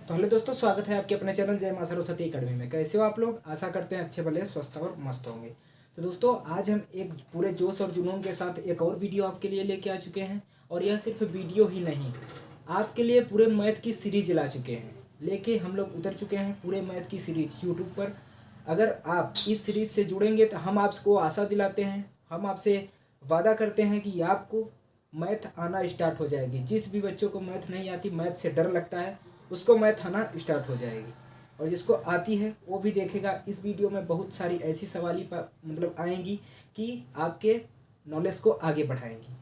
तो हेलो दोस्तों, स्वागत है आपके अपने चैनल जय मां सरस्वती अकेडमी में। कैसे हो आप लोग? आशा करते हैं अच्छे भले स्वस्थ और मस्त होंगे। तो दोस्तों, आज हम एक पूरे जोश और जुनून के साथ एक और वीडियो आपके लिए लेके आ चुके हैं। और यह सिर्फ वीडियो ही नहीं, आपके लिए पूरे मैथ की सीरीज ला चुके हैं। लेके हम लोग उतर चुके हैं पूरे मैथ की सीरीज यूट्यूब पर। अगर आप इस सीरीज से जुड़ेंगे तो हम आपको आशा दिलाते हैं, हम आपसे वादा करते हैं कि आपको मैथ आना स्टार्ट हो जाएगी। जिस भी बच्चों को मैथ नहीं आती, मैथ से डर लगता है, उसको मैथ आना स्टार्ट हो जाएगी। और जिसको आती है वो भी देखेगा। इस वीडियो में बहुत सारी ऐसी सवाली मतलब आएंगी कि आपके नॉलेज को आगे बढ़ाएंगी।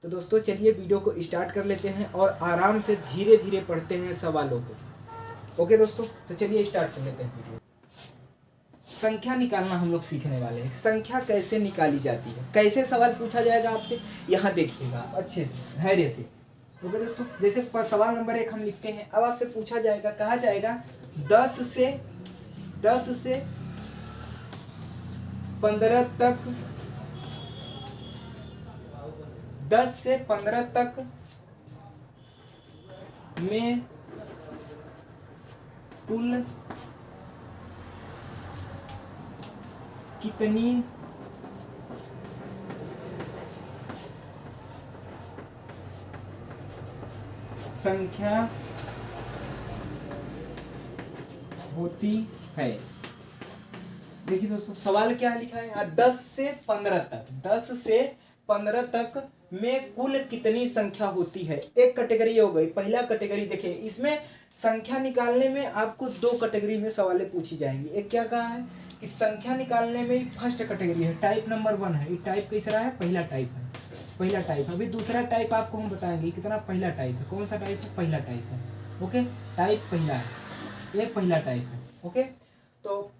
तो दोस्तों, चलिए वीडियो को स्टार्ट कर लेते हैं और आराम से धीरे धीरे पढ़ते हैं सवालों को। ओके दोस्तों, तो चलिए स्टार्ट कर लेते हैं वीडियो। संख्या निकालना हम लोग सीखने वाले हैं। संख्या कैसे निकाली जाती है, कैसे सवाल पूछा जाएगा आपसे, यहाँ देखिएगा अच्छे से, धैर्य से। ओके दोस्तों, जैसे सवाल नंबर 1 हम लिखते हैं। अब आपसे पूछा जाएगा, कहा जाएगा 10 से 15 तक, 10 से 15 तक में कुल कितनी संख्या होती है। देखिए दोस्तों, सवाल क्या लिखा है यहाँ, 10 से 15 तक, 10 से 15 तक में कुल कितनी संख्या होती है। एक कैटेगरी हो गई। पहला कैटेगरी देखिए, इसमें संख्या निकालने में आपको 2 कैटेगरी में सवालें पूछी जाएंगी। एक क्या कहा है कि संख्या निकालने में फर्स्ट कैटेगरी है, टाइप नंबर 1 है। ये टाइप कैसा है? पहला टाइप है, पहला टाइप। अभी दूसरा टाइप आपको हम बताएंगे कितना पहला टाइप है। कौन सा टाइप है? पहला टाइप है। ओके, टाइप पहला है, ये पहला टाइप है। ओके, तो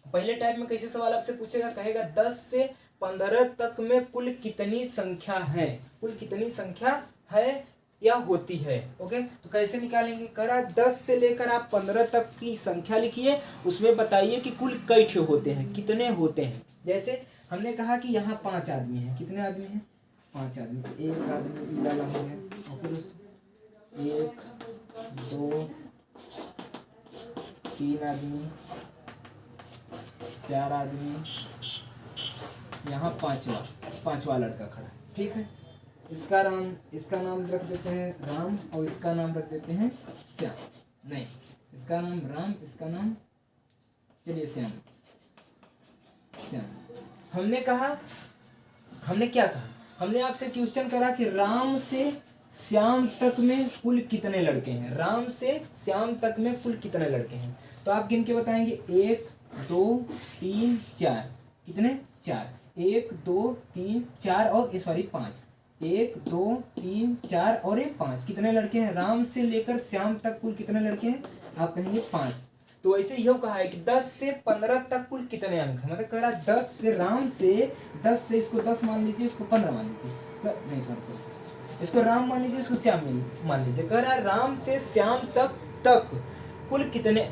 पहले टाइप में कैसे सवाल आपसे पूछेगा, कहेगा 10 से 15 तक में कुल कितनी संख्या है, कुल कितनी संख्या है या होती है। ओके, तो कैसे निकालेंगे? करा 10 से लेकर आप 15 तक की संख्या लिखिए, उसमें बताइए कि कुल कई ठे होते हैं, कितने होते हैं। जैसे हमने कहा कि यहाँ 5 आदमी हैं। कितने आदमी हैं? 5 आदमी। एक आदमी डाला हो गया। ओके दोस्तों, 1 2 3 आदमी, 4 आदमी, यहाँ पांचवा लड़का खड़ा है। ठीक है, इसका नाम रख देते हैं राम और इसका नाम रख देते हैं श्याम। नहीं, इसका नाम राम, इसका नाम चलिए श्याम। हमने क्या कहा? हमने आपसे क्वेश्चन करा कि राम से श्याम तक में कुल कितने लड़के हैं। राम से श्याम तक में कुल कितने लड़के हैं, तो आप गिन के बताएंगे। 1 2 3 4। कितने? 4। 1 2 3 4 और 5। 1 2 3 4 और 5। कितने लड़के हैं? राम से लेकर श्याम तक कुल कितने लड़के हैं? आप कहेंगे 5। तो ऐसे यह कहा है कि 10 से 15 तक कुल कितने अंक है। मतलब कह रहा 10 से राम से, 10 से इसको 10 मान लीजिए, इसको 15 मान लीजिए। नहीं सॉरी, इसको राम मान लीजिए, इसको श्याम मान लीजिए। कह रहा राम से श्याम तक कुल कितने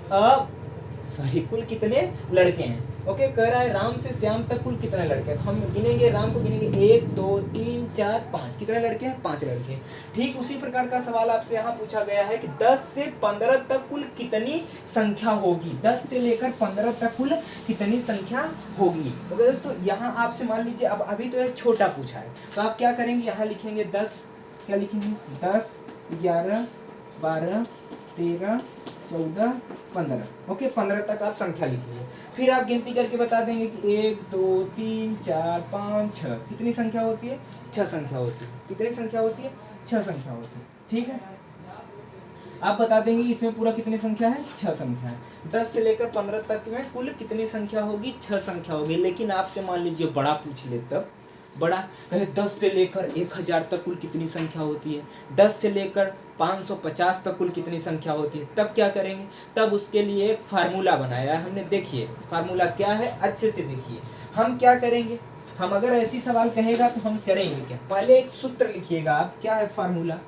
कुल कितने लड़के हैं। ओके, कह रहा है राम से श्याम तक कुल कितने लड़के हैं। तो हम गिनेंगे, राम को गिनेंगे 1 2 3 4 5। कितने लड़के हैं? 5 लड़के। ठीक उसी प्रकार का सवाल आपसे यहाँ पूछा गया है कि 10 से 15 तक कुल कितनी संख्या होगी। 10 से लेकर 15 तक कुल कितनी संख्या होगी। ओके दोस्तों, यहाँ आपसे मान लीजिए, अब अभी तो एक छोटा पूछा है, तो आप क्या करेंगे, यहाँ लिखेंगे 10, क्या लिखेंगे? 10 11 12 13 14 15। ओके, 15 तक आप संख्या लिखिए। फिर आप गिनती करके बता देंगे कि 1 2 3 4 5 6। कितनी संख्या होती है? 6 संख्या होती है। कितनी संख्या होती है? 6 संख्या होती है। ठीक है, आप बता देंगे इसमें पूरा कितनी संख्या है? 6 संख्या है। 10 से लेकर 15 तक में कुल कितनी संख्या होगी? 6 संख्या होगी। लेकिन आपसे मान लीजिए बड़ा पूछ ले, तब बड़ा कहे 10 से लेकर 1000 तक कुल कितनी संख्या होती है, 10 से लेकर 550 तक कुल कितनी संख्या होती है। तब क्या करेंगे? तब उसके लिए एक फार्मूला बनाया है हमने। देखिए फार्मूला क्या है, अच्छे से देखिए। हम क्या करेंगे, हम अगर ऐसी सवाल कहेगा तो हम करेंगे क्या, पहले एक सूत्र लिखिएगा आप। क्या है फार्मूला?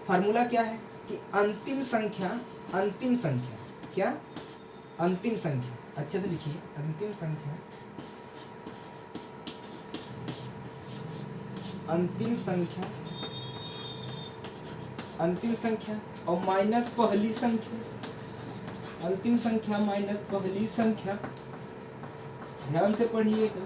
फार्मूला क्या है कि अंतिम संख्या क्या? अंतिम संख्या, अच्छे से लिखिए, अंतिम संख्या अंतिम संख्या और माइनस पहली संख्या, अंतिम संख्या माइनस पहली संख्या, ध्यान से पढ़िएगा,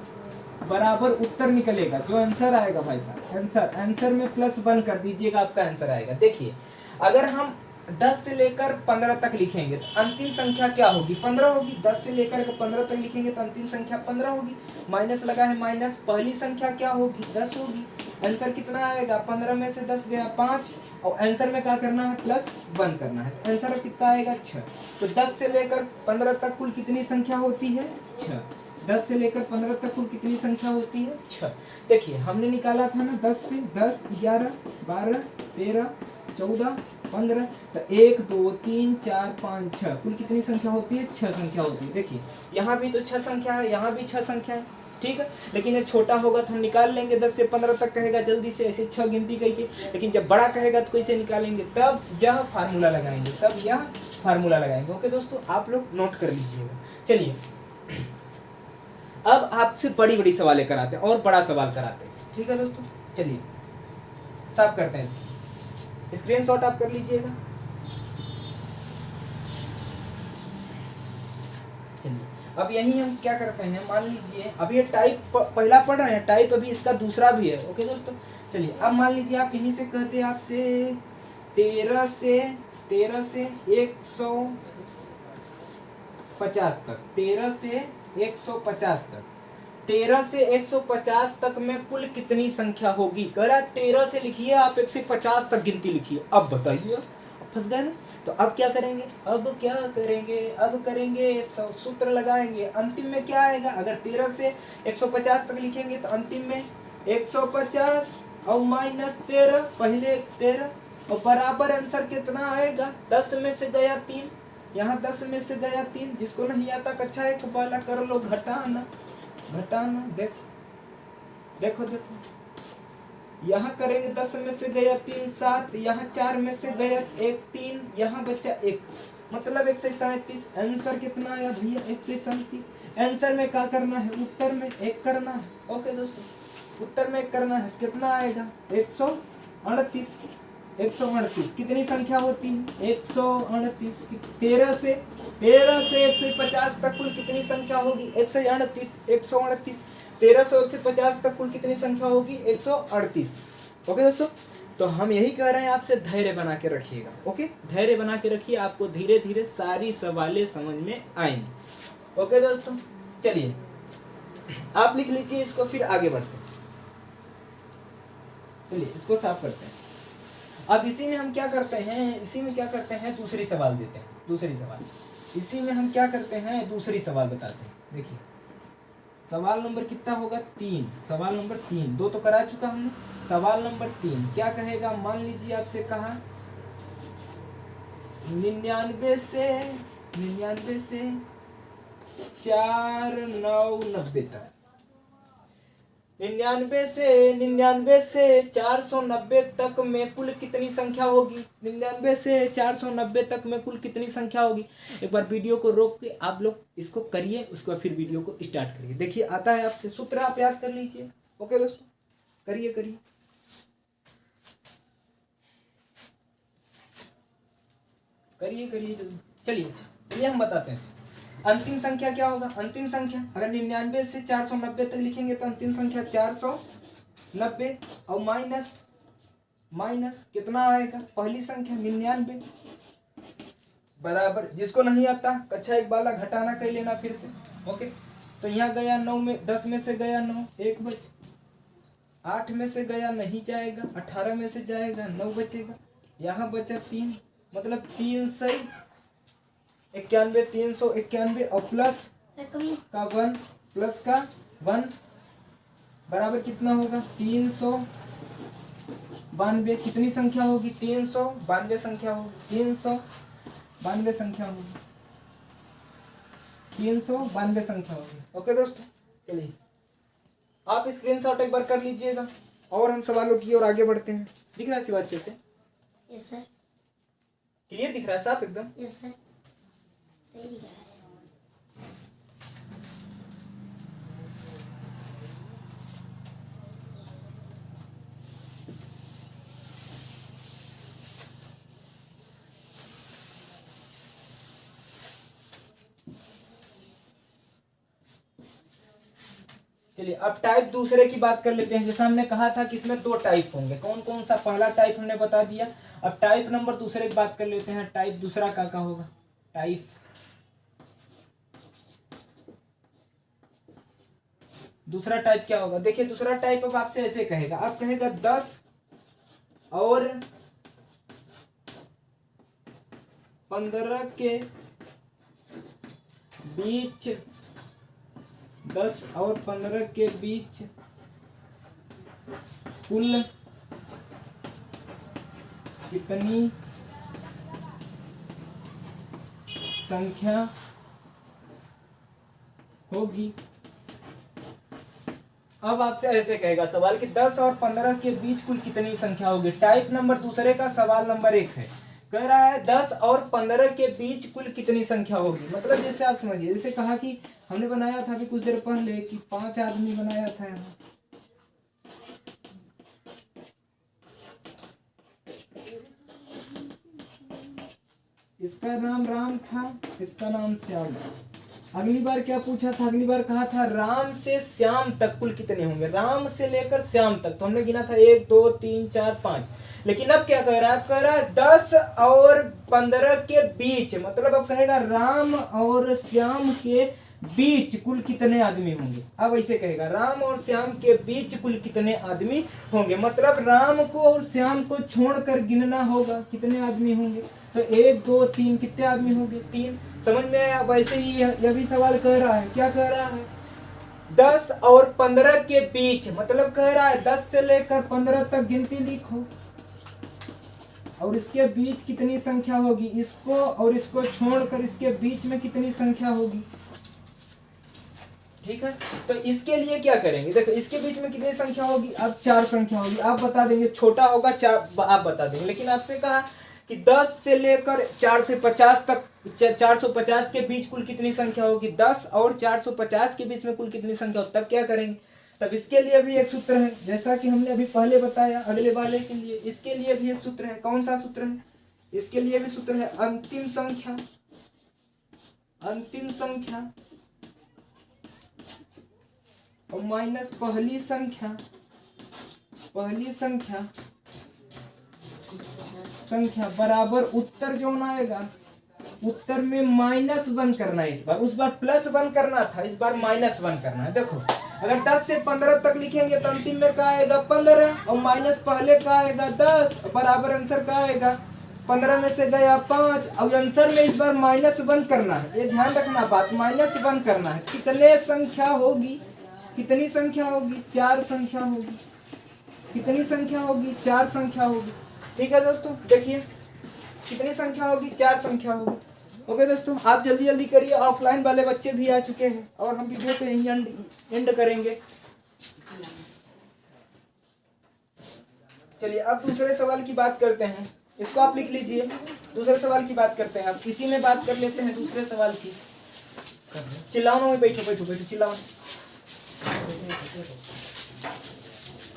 बराबर उत्तर निकलेगा। जो आंसर आएगा भाई साहब, आंसर में +1 कर दीजिएगा, आपका आंसर आएगा। देखिए अगर हम 10 से लेकर 15 तक लिखेंगे तो अंतिम संख्या क्या होगी, 15 होगी। 10 से लेकर 15 तक लिखेंगे तो अंतिम संख्या 15 होगी। माइनस लगा है, माइनस पहली संख्या क्या होगी, 10 होगी। आंसर कितना आएगा, 15 में से 10 गया 5, और आंसर में क्या करना है, +1 करना है। आंसर कितना आएगा, 6। तो 10 से लेकर 15 तक कुल कितनी संख्या होती है, 6। 10 से लेकर 15 तक कुल कितनी संख्या होती है, 6। देखिए हमने निकाला था ना 10 से, 10 11 12 13 14 15, तो 1 2 3 4 5 6 कुल कितनी संख्या होती है, 6 संख्या होती है। देखिए यहाँ भी तो 6 संख्या है, यहाँ भी 6 संख्या है, ठीक है। लेकिन ये छोटा होगा तो हम निकाल लेंगे, 10 से 15 तक कहेगा जल्दी से ऐसे 6 गिनती करके। लेकिन जब बड़ा कहेगा तो कैसे निकालेंगे, तब यह फार्मूला लगाएंगे, तब यह फार्मूला लगाएंगे। ओके दोस्तों, आप लोग नोट कर लीजिएगा। चलिए अब आपसे बड़ी बड़ी सवालें कराते हैं और बड़ा सवाल कराते हैं, ठीक है दोस्तों। चलिए साफ करते हैं इसको, स्क्रीनशॉट आप कर लीजिएगा। चलिए अब यही हम क्या करते हैं, मान लीजिए अभी ये टाइप पहला पढ़ रहे हैं, टाइप अभी इसका दूसरा भी है। ओके दोस्तों, चलिए अब मान लीजिए आप यहीं से कहते हैं आपसे 13 से 150 तक, 13 से 150 तक, 13 से 150 तक में कुल कितनी संख्या होगी। कह रहा है 13 से लिखिए, आप 150 तक गिनती लिखिए। अब बताइए, फंस गए ना। तो अब क्या करेंगे, अब करेंगे सूत्र लगाएंगे। अंतिम में क्या आएगा, अगर 13 से 150 तक लिखेंगे तो अंतिम में 150 और -13, पहले 13 और बराबर आंसर कितना आएगा, 10 में से गया 3, यहाँ 10 में से गया 3। जिसको नहीं आता कक्षा 1 वाला कर लो, घटाना, देखो यहाँ करेंगे 10 में से गया 3 7, यहाँ 4 में से गया 1 3, यहाँ बचा 1, मतलब 137। आंसर कितना आया भैया, 137। आंसर में क्या करना है, उत्तर में 1 करना है। ओके दोस्तों, उत्तर में 1 करना है, कितना आएगा 138। 138 कितनी संख्या होती है, 138। 13 से 150 तक कुल कितनी संख्या होगी, 138। 13 से 150 तक कुल कितनी संख्या होगी, 138। ओके दोस्तों, तो हम यही कह रहे हैं आपसे, धैर्य बना के रखिएगा। ओके, धैर्य बना के रखिए, आपको धीरे धीरे सारी सवालें समझ में आएंगी। ओके दोस्तों, चलिए आप लिख लीजिए इसको, फिर आगे बढ़ते हैं। चलिए इसको साफ करते हैं। अब इसी में हम क्या करते हैं, दूसरी सवाल देते हैं। इसी में हम क्या करते हैं, दूसरी सवाल बताते हैं। देखिए सवाल नंबर कितना होगा, 3। सवाल नंबर 3, 2 तो करा चुका हमने। सवाल नंबर 3 क्या कहेगा, मान लीजिए आपसे कहा 99 से 490 तक, 99 से 490 तक में कुल कितनी संख्या होगी। 99 से 490 तक में कुल कितनी संख्या होगी। एक बार वीडियो को रोक के आप लोग इसको करिए, उसके बाद फिर वीडियो को स्टार्ट करिए। देखिए आता है आपसे, सूत्र आप याद कर लीजिए। ओके दोस्तों, करिए जल्दी। चलिए हम बताते हैं। अंतिम संख्या क्या होगा, अंतिम संख्या अगर 99 से 490 तक लिखेंगे तो अंतिम संख्या 490 और माइनस कितना आएगा, पहली संख्या 99 बराबर, जिसको नहीं आता कक्षा 1 वाला घटाना कर लेना फिर से। ओके, तो यहाँ गया 9 में, 10 में से गया 9, 1 बच, 8 में से गया नहीं जाएगा, 18 में से जाएगा 9 बचेगा, यहाँ बचा 3, मतलब 391 और प्लस का 1 बराबर कितना होगा, 392। कितनी संख्या होगी, 392 संख्या होगी, 392 संख्या होगी। ओके दोस्तों, चलिए आप स्क्रीनशॉट एक बार कर लीजिएगा और हम सवालों की ओर आगे बढ़ते हैं। दिख रहा है सिवा अच्छे से? Yes sir. क्लियर दिख रहा है साफ एकदम? यस सर, सही दिख रहा है। चलिए अब टाइप दूसरे की बात कर लेते हैं। जैसा हमने कहा था कि इसमें दो टाइप होंगे, कौन कौन सा, पहला टाइप हमने बता दिया। अब टाइप नंबर दूसरे की बात कर लेते हैं। टाइप दूसरा का होगा, टाइप दूसरा टाइप क्या होगा। देखिए दूसरा टाइप अब आपसे ऐसे कहेगा, अब कहेगा 10 और 15 के बीच, 10 और 15 के बीच कुल कितनी संख्या होगी। अब आपसे ऐसे कहेगा सवाल कि 10 और 15 के बीच कुल कितनी संख्या होगी। टाइप नंबर दूसरे का सवाल नंबर 1 है, कह रहा है 10 और 15 के बीच कुल कितनी संख्या होगी। मतलब जैसे आप समझिए, जैसे कहा कि हमने बनाया था अभी कुछ देर पहले कि 5 आदमी बनाया था यहाँ, इसका नाम राम था, इसका नाम श्याम था। अगली बार क्या पूछा था, अगली बार कहा था राम से श्याम तक कुल कितने होंगे, राम से लेकर श्याम तक। तो हमने गिना था 1 2 3 4 5। लेकिन अब क्या कह रहा है, अब कह रहा है 10 और 15 के बीच, मतलब अब कहेगा राम और श्याम के बीच कुल कितने आदमी होंगे। अब ऐसे कहेगा राम और श्याम के बीच कुल कितने आदमी होंगे, मतलब राम को और श्याम को छोड़कर गिनना होगा कितने आदमी होंगे। तो 1 2 3 कितने आदमी होंगे, 3। समझ में आया। वैसे ही यह भी सवाल कह रहा है, क्या कह रहा है, 10 और 15 के बीच, मतलब कह रहा है 10 से लेकर 15 तक गिनती लिखो और इसके बीच कितनी संख्या होगी, इसको और इसको छोड़कर इसके बीच में कितनी संख्या होगी। ठीक है, तो इसके लिए क्या करेंगे, देखो इसके बीच में कितनी संख्या होगी, अब 4 संख्या होगी। आप बता देंगे, छोटा होगा 4 आप बता देंगे। लेकिन आपसे कहा कि 10 से लेकर 4 से 50 तक, 450 के बीच कुल कितनी संख्या होगी, 10 और 450 के बीच में कुल कितनी संख्या होगी। तब क्या करेंगे, तब इसके लिए भी एक सूत्र है, जैसा कि हमने अभी पहले बताया। अगले वाले के लिए इसके लिए भी एक सूत्र है। कौन सा सूत्र है, इसके लिए भी सूत्र है अंतिम संख्या, अंतिम संख्या और माइनस पहली संख्या, पहली संख्या बराबर उत्तर जो आएगा, उत्तर में -1 करना है। इस बार, उस बार +1 करना था, इस बार -1 करना है। देखो अगर 10 से 15 तक लिखेंगे तो अंतिम में क्या आएगा 15 और माइनस पहले का आएगा 10, बराबर आंसर का आएगा 15 में से गया 5 और आंसर में इस बार -1 करना है। ये ध्यान रखना बात, -1 करना है। कितने संख्या होगी, कितनी संख्या होगी, 4 संख्या होगी। कितनी संख्या होगी, 4 संख्या होगी। ठीक है दोस्तों, देखिए कितनी संख्या होगी, 4 संख्या होगी। ओके दोस्तों, आप जल्दी जल्दी करिए, ऑफलाइन वाले बच्चे भी आ चुके हैं और हम वीडियो को एंड करेंगे। चलिए अब दूसरे सवाल की बात करते हैं, इसको आप लिख लीजिए। दूसरे सवाल की बात करते हैं, अब इसी में बात कर लेते हैं दूसरे सवाल की। चिल्लाओ ना, बैठो बैठो बैठो, चिल्लाओ।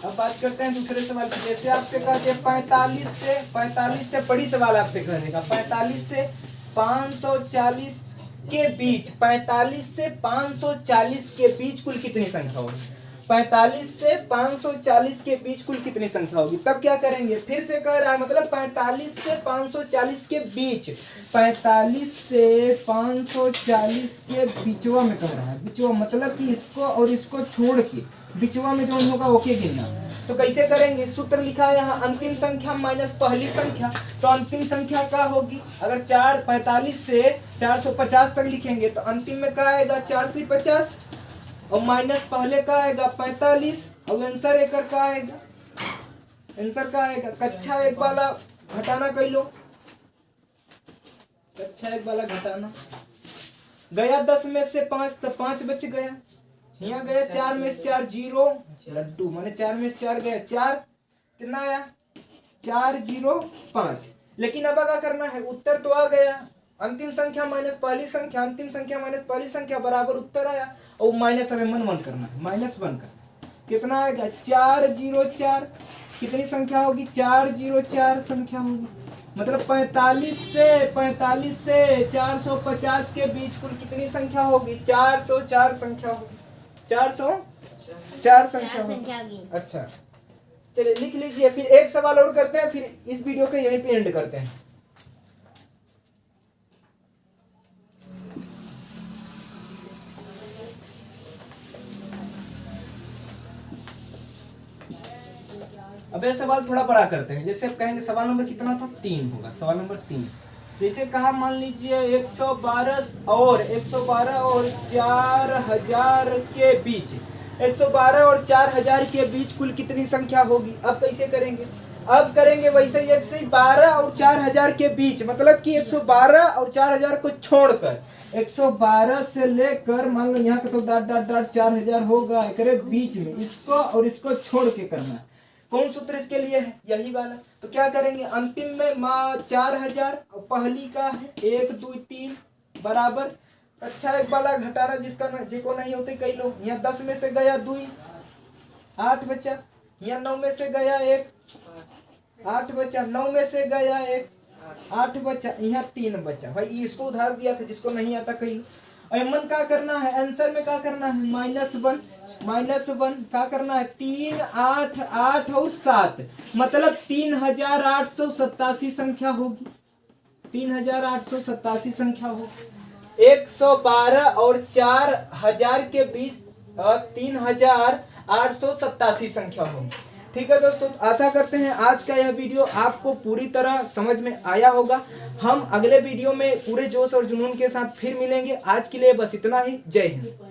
अब बात करते हैं दूसरे सवाल की। जैसे आपसे कहते हैं 45 से बड़ी सवाल आपसे करेगा, 45 से 540 के बीच, 45 से 540 के बीच कुल कितनी संख्या होगी। 45 से 540 के बीच कुल कितनी संख्या होगी। तब क्या करेंगे, फिर से कह रहा है, मतलब 45 से 540 के बीच, 45 से 540 के बीचवा में कह रहा है। बीचवा मतलब कि इसको और इसको छोड़ के बीचवा में जो होगा ओके गिनना। तो कैसे करेंगे, सूत्र लिखा है यहाँ, अंतिम संख्या माइनस पहली संख्या। तो अंतिम संख्या क्या होगी, अगर 45 से 450 तक लिखेंगे तो अंतिम में क्या आएगा 4 से 50 और माइनस पहले का आएगा 45 और आंसर एक का आएगा, आंसर का आएगा कक्षा 1 वाला घटाना कर लो, कक्षा 1 वाला घटाना गया 10 में से 5 तो 5 बच गया, यहाँ गया 4 में से 4 0 लड्डू, माने 4 में से 4 गया 4, कितना आया 4 0 5। लेकिन अब क्या करना है, उत्तर तो आ गया, अंतिम संख्या माइनस पहली संख्या, अंतिम संख्या माइनस पहली संख्या बराबर उत्तर आया और माइनस हमें -1 करना है, -1 करना। कितना आएगा 4 0 4, कितनी संख्या होगी 4 0 4 संख्या होगी। मतलब 45 से 450 के बीच कुल कितनी संख्या होगी, 404 संख्या होगी, 404 चार संख्या चार होगी। संख्या होगी। अच्छा चलिए लिख लीजिए, फिर एक सवाल और करते हैं, फिर इस वीडियो को यहीं पे एंड करते हैं। अब यह सवाल थोड़ा बड़ा करते हैं। जैसे आप कहेंगे सवाल नंबर कितना था, 3 होगा। सवाल नंबर 3 जैसे कहा, मान लीजिए 112 और 4000 के बीच, 112 और 4000 के बीच कुल कितनी संख्या होगी। अब कैसे करेंगे, अब करेंगे वैसे ही 112 और 4000 के बीच, मतलब कि 112 और 4000 को छोड़कर 112 से लेकर मान लो यहाँ का तो डॉट डॉट डॉट 4000 होगा, एकरे बीच में इसको और इसको छोड़ के करना है। कौन सूत्र इसके लिए है, यही वाला। तो क्या करेंगे, अंतिम में 4000 और पहली का है 1 2 3 बराबर अच्छा एक वाला घटाना जिसका जिको नहीं होते कई लोग, यहाँ 10 में से गया 2 8 बचा, यहाँ 9 में से गया 1 8 बचा, 9 में से गया 1 8 बचा, यहाँ 3 बचा। भाई इसको उधार दिया था जिसको नहीं आता कई लोग। एमन क्या करना है, आंसर में क्या करना है, -1 क्या करना है, 3 8 8 और 7 मतलब 3887 संख्या होगी, 3887 संख्या होगी। 112 और 4000 के बीच 3887 संख्या होगी। ठीक है दोस्तों, आशा करते हैं आज का यह वीडियो आपको पूरी तरह समझ में आया होगा। हम अगले वीडियो में पूरे जोश और जुनून के साथ फिर मिलेंगे। आज के लिए बस इतना ही। जय हिंद।